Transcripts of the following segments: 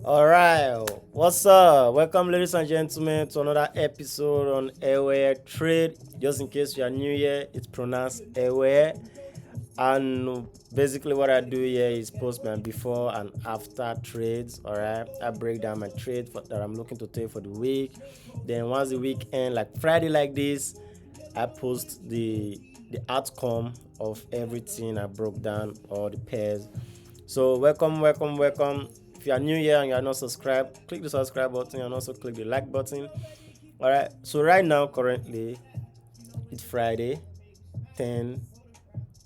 All right, what's up? Welcome, ladies and gentlemen, to another episode on Airware Trade. Just in case you are new here, it's pronounced Airware. And basically, what I do here is post my before and after trades. All right, I break down my trade that I'm looking to take for the week. Then once the week end, like Friday, like this, I post the outcome of everything I broke down, all the pairs. So welcome. If you are new here and you are not subscribed, click the subscribe button and also click the like button. All right. So right now, currently, it's Friday, 10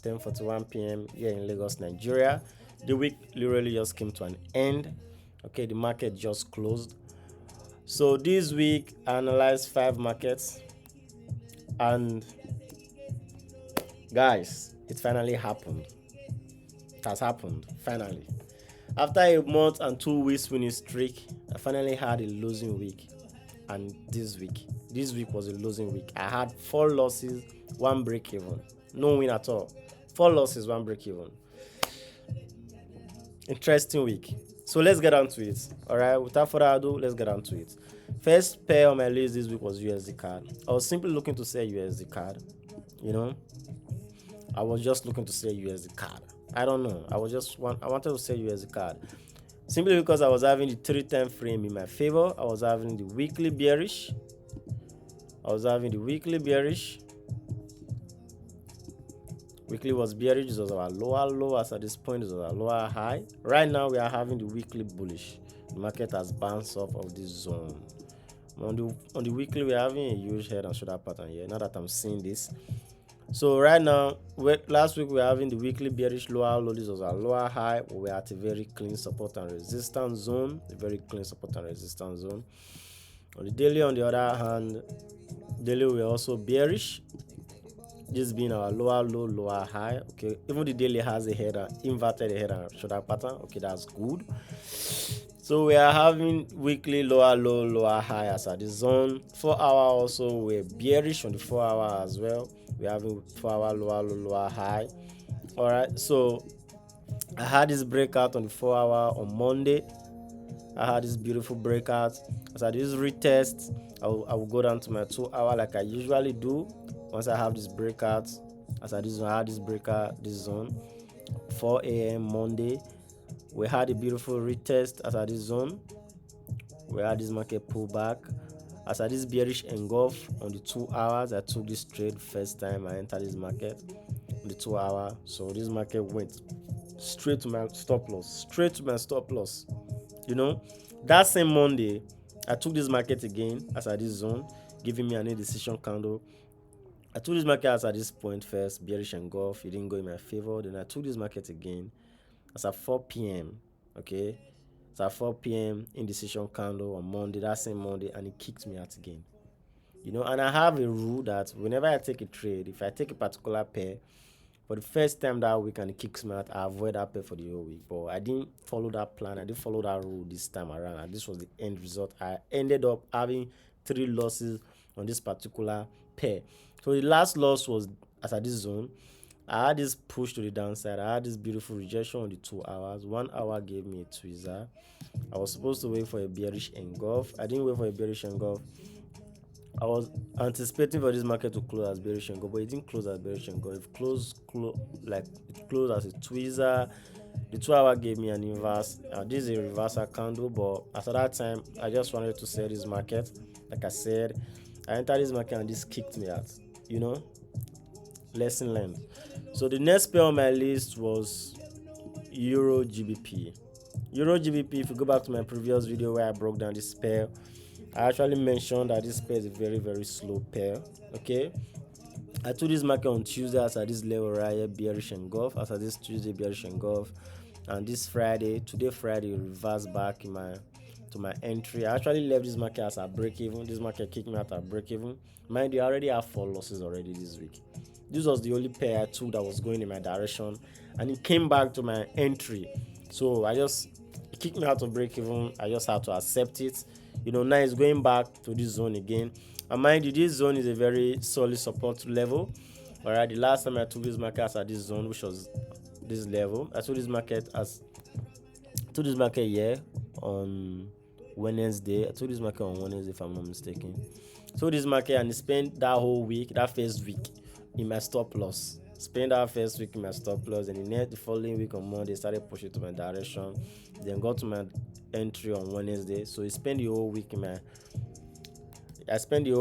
10:41 p.m. here in Lagos, Nigeria. The week literally just came to an end. Okay, the market just closed. So this week I analyzed 5 markets, and guys, it finally happened. It has happened finally. After a month and 2 weeks winning streak, I finally had a losing week. And this week was a losing week. I had 4 losses, one break even, no win at all. 4 losses, one break even. Interesting week. So let's get on to it. All right, without further ado, let's get on to it. First pair on my list this week was USD card. I was simply looking to sell USD card. You know, I was just looking to sell USD card. I don't know. I wanted to sell USD card simply because I was having the 3 time frame in my favor. I was having the weekly bearish. Weekly was bearish. This was our lower low. As at this point, this was our lower high. Right now, we are having the weekly bullish. The market has bounced off of this zone. On the weekly, we are having a huge head and shoulder pattern here. Now that I'm seeing this. So right now, last week we were having the weekly bearish lower low. This was our lower high. We were at a very clean support and resistance zone. On the daily, on the other hand, daily we were also bearish. This being our lower low, lower high. Okay, even the daily has a head, inverted head and shoulder pattern. Okay, that's good. So we are having weekly lower low, lower high as at the zone. 4 hour also we're bearish on the 4 hour as well. We're having 4 hour lower low, lower high. All right, so I had this breakout on the 4 hour on Monday. I had this beautiful breakout. As I do this retest, I will go down to my 2 hour like I usually do. Once I have this breakout, as I had this breakout, this zone, 4 a.m. Monday. We had a beautiful retest as at this zone. We had this market pullback. As at this bearish engulf on the 2 hours, I took this trade first time I entered this market on the 2 hour. So this market went straight to my stop loss. You know, that same Monday, I took this market again as at this zone, giving me an indecision candle. I took this market as at this point first, bearish engulf. It didn't go in my favor. Then I took this market again as at 4 p.m. Okay, it's at 4 p.m. indecision candle on Monday, that same Monday, and it kicked me out again. You know, and I have a rule that whenever I take a trade, if I take a particular pair for the first time that week and it kicks me out, I avoid that pair for the whole week. But I didn't follow that plan. I didn't follow that rule this time around, and this was the end result. I ended up having 3 losses on this particular pair. So the last loss was as at this zone. I had this push to the downside. I had this beautiful rejection on the 2 hours. 1 hour gave me a tweezer. I was supposed to wait for a bearish engulf. I didn't wait for a bearish engulf. I was anticipating for this market to close as bearish engulf, but it didn't close as bearish engulf. It closed as a tweezer. The 2 hour gave me an inverse. This is a reversal candle, but after that time, I just wanted to sell this market. Like I said, I entered this market and this kicked me out. You know, lesson learned. So the next pair on my list was Euro GBP. Euro GBP, if you go back to my previous video where I broke down this pair, I actually mentioned that this pair is a very, very slow pair. Okay, I took this market on Tuesday as at this level right here, bearish engulf. As at this Tuesday, bearish engulf, and this Friday, reversed back to my entry. I actually left this market as a break even. This market kicked me out at break even. Mind you, I already have 4 losses already this week. This was the only pair I took that was going in my direction, and it came back to my entry. So it kicked me out of break even. I just had to accept it. You know, now it's going back to this zone again. And mind you, this zone is a very solid support level. All right, the last time I took this market at this zone, which was this level, I took this market here on Wednesday. I took this market on Wednesday, if I'm not mistaken. So this market, and spent that whole week, that first week, in my stop loss. Spent that first week in my stop loss, and the following week on Monday started pushing to my direction. Then got to my entry on Wednesday. So it spent the whole week in my. I spent the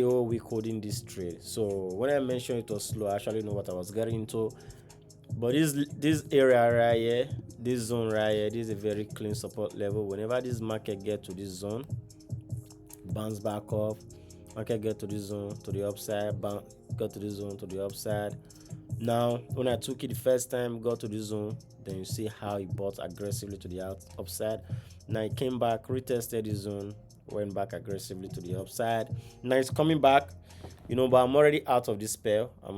whole week holding this trade. So when I mentioned it was slow, I actually know what I was getting into. But this area right here, this zone right here, this is a very clean support level. Whenever this market get to this zone, bounce back up. Market get to this zone to the upside, got to this zone to the upside. Now, when I took it the first time, got to this zone, then you see how it bought aggressively to the upside. Now it came back, retested the zone, went back aggressively to the upside. Now it's coming back, but I'm already out of this pair. I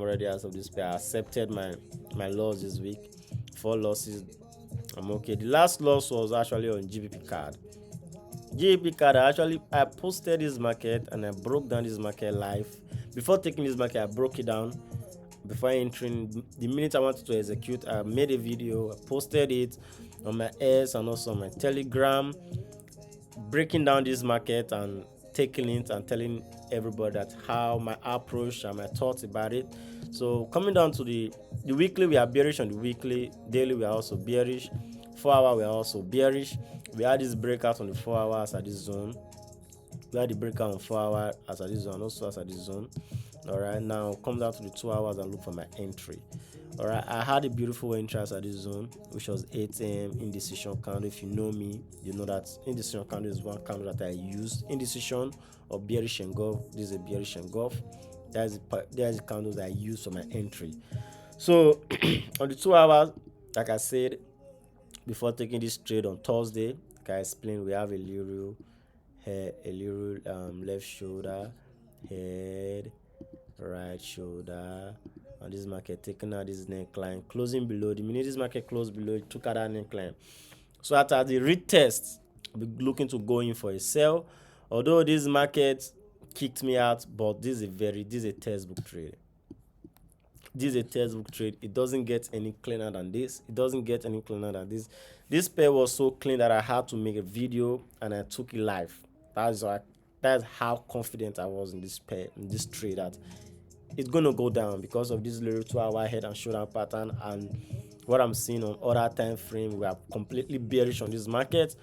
accepted my loss this week. 4 losses. I'm okay. The last loss was actually on GBP card. I posted this market and I broke down this market live. Before taking this market, I broke it down. Before entering, the minute I wanted to execute, I made a video, I posted it on my X and also on my Telegram, breaking down this market and taking it and telling everybody that how my approach and my thoughts about it. So coming down to the weekly, we are bearish on the weekly. Daily, we are also bearish. 4 hour, we are also bearish. We had this breakout on the 4 hours at this zone. We had the breakout on 4 hours as at this zone, also as at this zone. All right, now come down to the 2 hours and look for my entry. All right, I had a beautiful entry at this zone, which was 8 a.m. indecision candle. If you know me, you know that indecision candle is one candle that I use. Indecision or bearish engulf. This is a bearish engulf. There's the candles that I use for my entry. So on the 2 hours, like I said before taking this trade on Thursday, like I explained, we have a little left shoulder, head, right shoulder, and this market taking out this neckline, closing below. The minute this market closed below, it took out that neckline. So after the retest, I'll be looking to go in for a sell. Although this market kicked me out, but this is a textbook trade. It doesn't get any cleaner than this. This pair was so clean that I had to make a video and I took it live. That's how confident I was in this pair, in this trade, that it's gonna go down because of this little 2 hour head and shoulder pattern and what I'm seeing on other time frame. We are completely bearish on this market.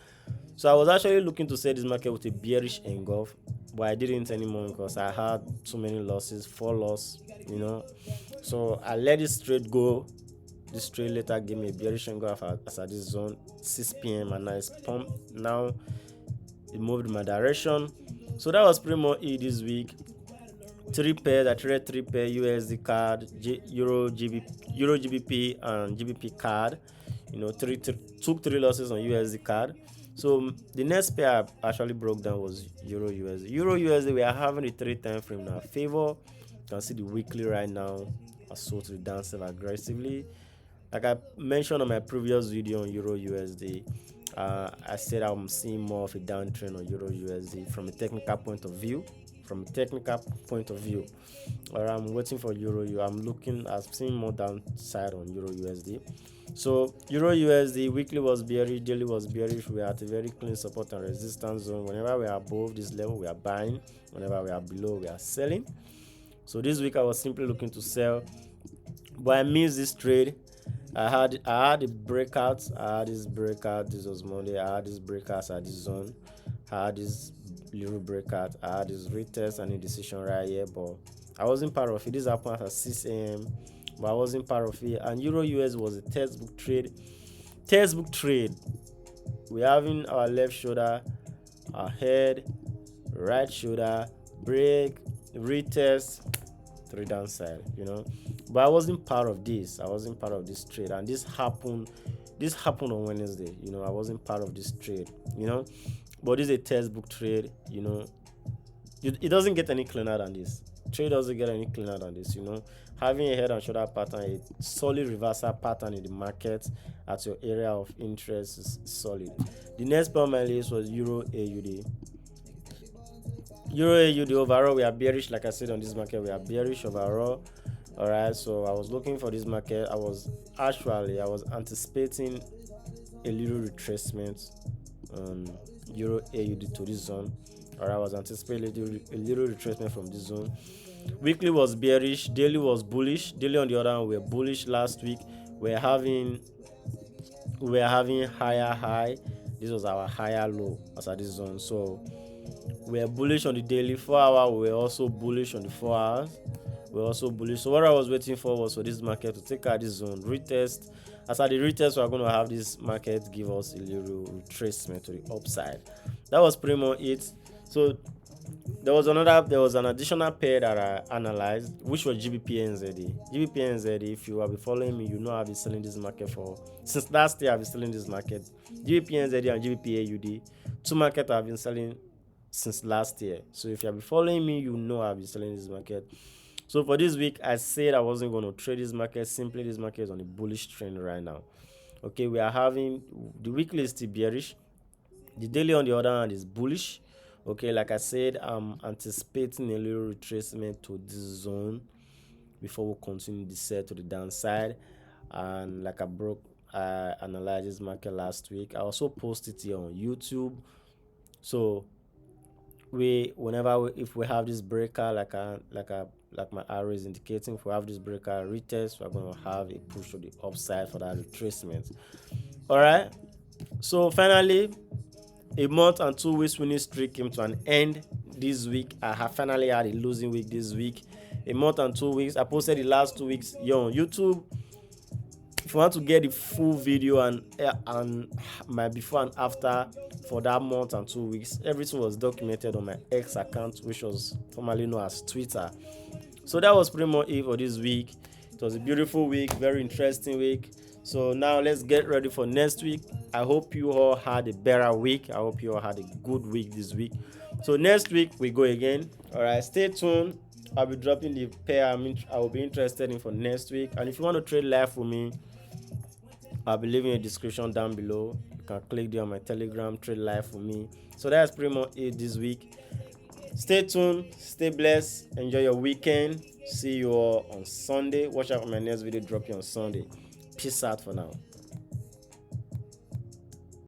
So I was actually looking to sell this market with a bearish engulf, but I didn't anymore because I had too many losses, 4 losses, So I let this trade go. This trade later gave me a bearish engulf as at this zone, 6 p.m. and nice pump. Now it moved in my direction. So that was pretty much it this week. 3 pairs. I traded 3 pair USD card, Euro GBP and GBP card. Took 3 losses on USD card. So the next pair I actually broke down was Euro USD. Euro USD, we are having a 3 time frame now. Favor. You can see the weekly right now. I sold to the downside aggressively. Like I mentioned on my previous video on Euro USD, I said I'm seeing more of a downtrend on Euro USD from a technical point of view. Or I'm waiting for Euro. I'm seeing more downside on Euro USD. So Euro USD weekly was bearish, daily was bearish. We are at a very clean support and resistance zone. Whenever we are above this level, we are buying. Whenever we are below, we are selling. So this week I was simply looking to sell, but I missed this trade. I had a breakout. This was Monday. I had this breakout at this zone. I had this little breakout. I had this retest and indecision right here, but I wasn't part of it. This happened at 6 a.m. but I wasn't part of it. And Euro US was a textbook trade. We're having our left shoulder, our head, right shoulder, break, retest, 3 downside, But I wasn't part of this. Trade, and this happened on Wednesday. I wasn't part of this trade. But this is a textbook trade. It doesn't get any cleaner than this. Trade doesn't get any cleaner than this. Having a head and shoulder pattern, a solid reversal pattern in the market at your area of interest is solid. The next pair on my list was Euro AUD. Euro AUD overall, we are bearish. Like I said, on this market, we are bearish overall. All right, so I was looking for this market. I was anticipating a little retracement Euro AUD to this zone. Or I was anticipating a little retracement from this zone. Weekly was bearish, daily was bullish. Daily on the other hand, we were bullish last week. We're having higher high. This was our higher low as at this zone. So we're bullish on the daily 4 hour. We're also bullish on the 4 hours. We're also bullish. So what I was waiting for was for this market to take out this zone, retest. As at the retest, we're going to have this market give us a little retracement to the upside. That was pretty much it. So there was an additional pair that I analyzed, which was GBP-NZD. GBP-NZD, if you have been following me, you know I've been selling this market since last year. I've been selling this market. GBP-NZD and GBP-AUD, two markets I've been selling since last year. So if you have been following me, you know I've been selling this market. So for this week, I said I wasn't going to trade this market. Simply, this market is on a bullish trend right now. Okay, we are having the weekly is still bearish. The daily on the other hand is bullish. Okay, like I said, I'm anticipating a little retracement to this zone before we continue the set to the downside. And like I analyzed this market last week. I also posted it here on YouTube. So if we have this breaker, like my arrow is indicating, if we have this breaker retest, we're going to have a push to the upside for that retracement. All right. So finally, a month and 2 weeks winning streak came to an end this week. I have finally had a losing week this week. A month and 2 weeks. I posted the last 2 weeks here on YouTube. If you want to get the full video and my before and after for that month and 2 weeks, everything was documented on my X account, which was formerly known as Twitter. So that was pretty much it for this week. It was a beautiful week, very interesting week. So now let's get ready for next week. I hope you all had a better week. I hope you all had a good week this week. So next week we go again. All right, stay tuned. I'll be dropping the pair I will be interested in for next week. And if you want to trade live with me, I'll be leaving a description down below. You can click there on my Telegram, trade live with me. So that's pretty much it this week. Stay tuned, stay blessed, enjoy your weekend. See you all on Sunday. Watch out for my next video dropping on Sunday. Peace out for now.